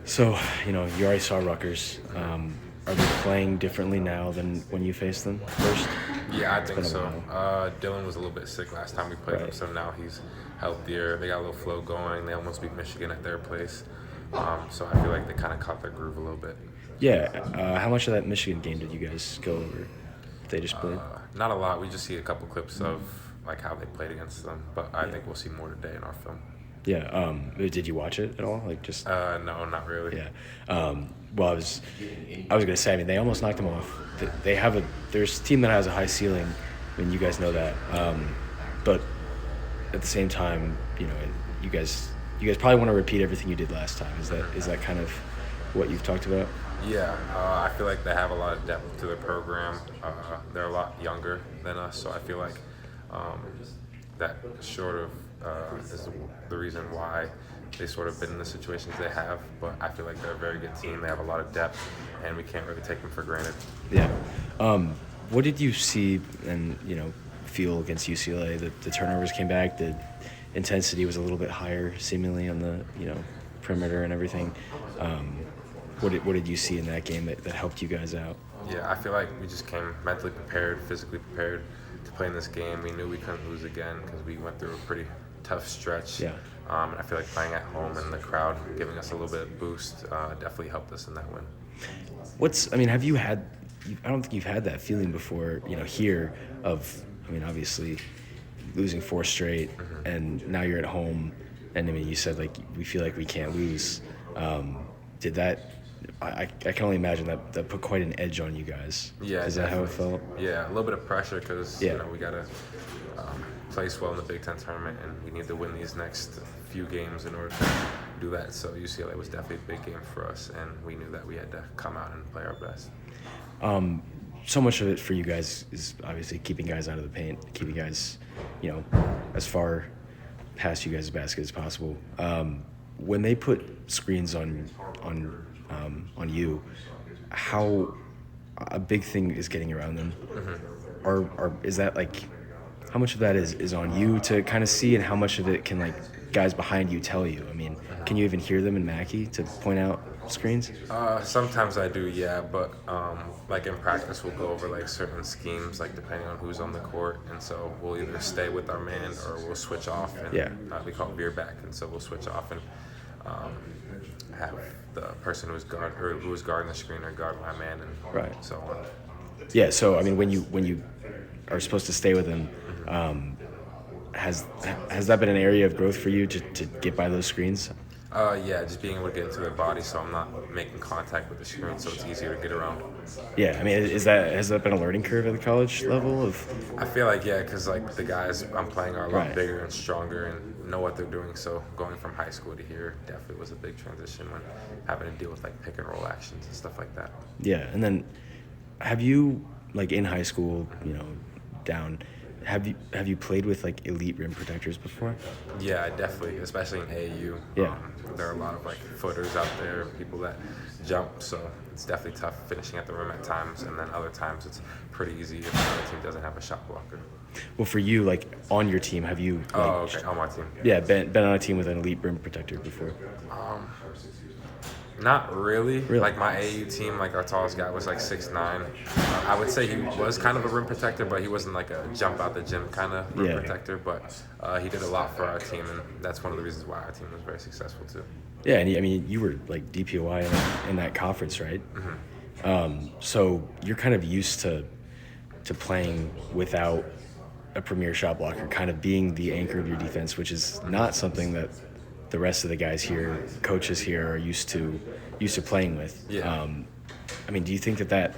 So, you already saw Rutgers. Are they playing differently now than when you faced them first? Yeah, I It's think been a so. while. Dylan was a little bit sick last time we played them, Right. so now he's healthier. They got a little flow going. They almost beat Michigan at their place. So I feel like they kind of caught their groove a little bit. Yeah. How much of that Michigan game did you guys go over? They just played? Not a lot. We just see a couple clips of like how they played against them, but I Yeah. think we'll see more today in our film. Yeah. Did you watch it at all? Like just No, not really. yeah. Well, I was gonna say. I mean, they almost knocked them off. They have there's a team that has a high ceiling. I mean, you guys know that. But at the same time, you guys probably want to repeat everything you did last time. Is that kind of what you've talked about? Yeah, I feel like they have a lot of depth to their program. They're a lot younger than us, so I feel like that sort of is the reason why they sort of been in the situations they have. But I feel like they're a very good team. They have a lot of depth, and we can't really take them for granted. Yeah. What did you see and feel against UCLA? The turnovers came back. The intensity was a little bit higher, seemingly on the perimeter and everything. What did you see in that game that helped you guys out? Yeah, I feel like we just came mentally prepared, physically prepared to play in this game. We knew we couldn't lose again because we went through a pretty tough stretch. Yeah. And I feel like playing at home and the crowd giving us a little bit of boost definitely helped us in that win. Have you had? I don't think you've had that feeling before. Here of. Obviously, losing 4 straight, and now you're at home, and you said like we feel like we can't lose. Did that? I can only imagine that put quite an edge on you guys. Yeah, Is that how it felt? Yeah, a little bit of pressure because Yeah. we gotta place well in the Big Ten tournament, and we need to win these next few games in order to do that. So UCLA was definitely a big game for us, and we knew that we had to come out and play our best. So much of it for you guys is obviously keeping guys out of the paint, keeping guys, as far past you guys' basket as possible. When they put screens on you, how a big thing is getting around them. Is that like, how much of that is on you to kind of see, and how much of it can like guys behind you tell you? Can you even hear them in Mackey to point out screens? Sometimes I do, yeah, but like in practice we'll go over like certain schemes, like depending on who's on the court, and so we'll either stay with our man or we'll switch off, and Yeah. we call it veer back, and so we'll switch off and have the person who was guarding the screen or guard my man, and Right. so on. Yeah. So when you are supposed to stay with them, has that been an area of growth for you to get by those screens? Yeah, just being able to get into their body, so I'm not making contact with the screen, so it's easier to get around. Yeah. Has that been a learning curve at the college level of? I feel like, yeah, because like the guys I'm playing are a lot Right. bigger and stronger and know what they're doing. So going from high school to here definitely was a big transition when having to deal with like pick and roll actions and stuff like that. Yeah. And then, have you like in high school, down? Have you played with like elite rim protectors before? Yeah, definitely, especially in AAU. Yeah. There are a lot of like footers out there, people that jump, so it's definitely tough finishing at the rim at times, and then other times it's pretty easy if the other team doesn't have a shot blocker. Well, for you, like on your team, have you? Like, Oh, okay, on my team. Yeah, been on a team with an elite rim protector before. Not really. Really? Like my AU team, like our tallest guy was like 6'9". I would say he was kind of a rim protector, but he wasn't like a jump out the gym kind of rim Yeah. protector. But he did a lot for our team, and that's one of the reasons why our team was very successful too. Yeah, and you were like DPOI in that conference, right? So you're kind of used to playing without a premier shot blocker, kind of being the anchor of your defense, which is not something that the rest of the guys here, coaches here, are used to playing with. Yeah. Do you think that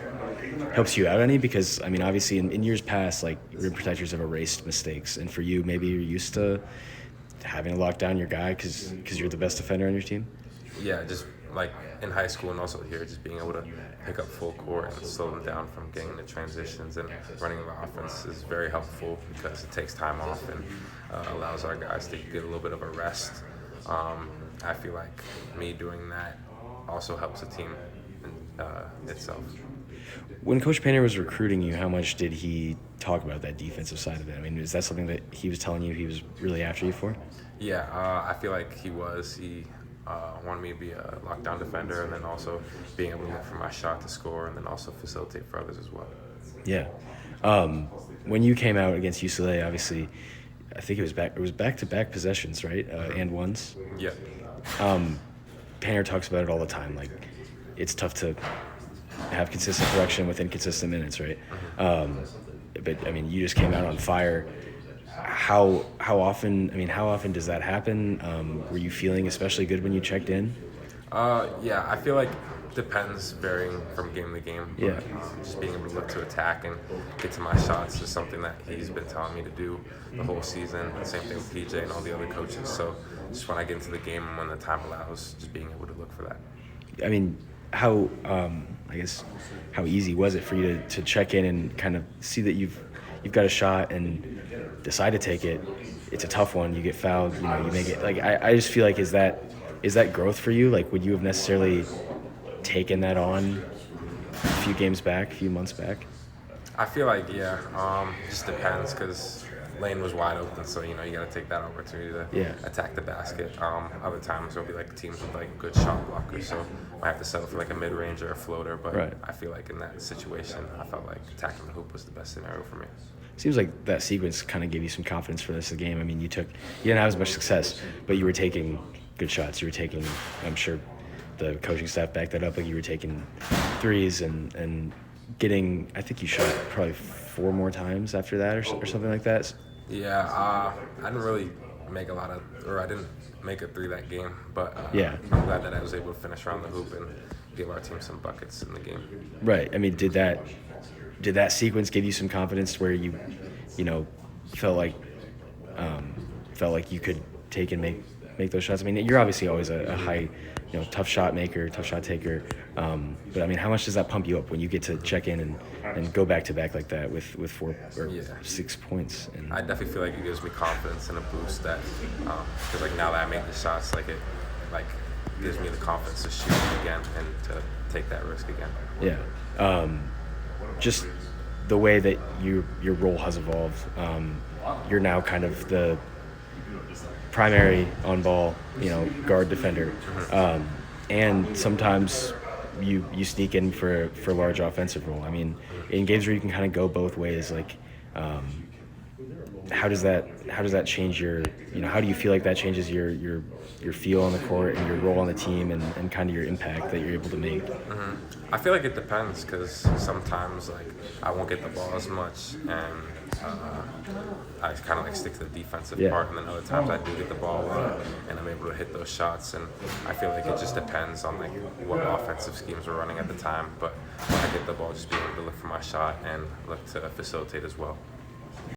helps you out any? Because obviously in years past, like rim protectors have erased mistakes, and for you, maybe you're used to having to lock down your guy because you're the best defender on your team. Yeah, just like in high school and also here, just being able to pick up full court and slow them down from getting the transitions and running the offense is very helpful because it takes time off and allows our guys to get a little bit of a rest. I feel like me doing that also helps the team itself. When Coach Painter was recruiting you, how much did he talk about that defensive side of it? Is that something that he was telling you he was really after you for? Yeah, I feel like he was. He wanted me to be a lockdown defender, and then also being able to look for my shot to score, and then also facilitate for others as well. Yeah. When you came out against UCLA, obviously, I think it was back-to-back possessions, right? And ones. Yeah. Painter talks about it all the time. Like, it's tough to have consistent production with inconsistent minutes, right? But I mean, you just came out on fire. How often does that happen? Were you feeling especially good when you checked in? Yeah, I feel like depends, varying from game to game. But, Yeah. just being able to look to attack and get to my shots is something that he's been telling me to do the whole season. Same thing with PJ and all the other coaches. So just when I get into the game and when the time allows, just being able to look for that. I mean, how easy was it for you to check in and kind of see that you've got a shot and decide to take it? It's a tough one. You get fouled. You make it. Like, I just feel like is that growth for you? Like, would you have necessarily taken that on a few months back? I feel like, just depends, because lane was wide open, so you got to take that opportunity to attack the basket. Other times there'll be like teams with like good shot blockers, so I have to settle for like a mid-range or a floater. But right. I feel like in that situation, I felt like attacking the hoop was the best scenario for me. Seems like that sequence kind of gave you some confidence for this game. I mean, you didn't have as much success, but you were taking good shots. You were taking, I'm sure the coaching staff backed that up. Like, you were taking threes and getting, I think you shot probably 4 more times after that or something like that. Yeah, I didn't really make I didn't make a 3 that game, but I'm glad that I was able to finish around the hoop and give our team some buckets in the game. Right. I mean, did that sequence give you some confidence where you felt like you could take and make those shots? I mean, you're obviously always a high, tough shot maker, tough shot taker. But I mean, how much does that pump you up when you get to check in and go back to back like that with 4 or 6 points? And I definitely feel like it gives me confidence and a boost that, because like now that I make the shots, like it gives me the confidence to shoot again and to take that risk again. Yeah. Just the way that your role has evolved, you're now kind of the primary on-ball, guard defender, and sometimes you sneak in for a large offensive role. I mean, in games where you can kind of go both ways, like, how does that change your, how do you feel like that changes your feel on the court and your role on the team and kind of your impact that you're able to make? I feel like it depends, because sometimes like I won't get the ball as much and I kind of like stick to the defensive part, and then other times I do get the ball and I'm able to hit those shots, and I feel like it just depends on like what offensive schemes we're running at the time. But when I get the ball, just being able to look for my shot and look to facilitate as well.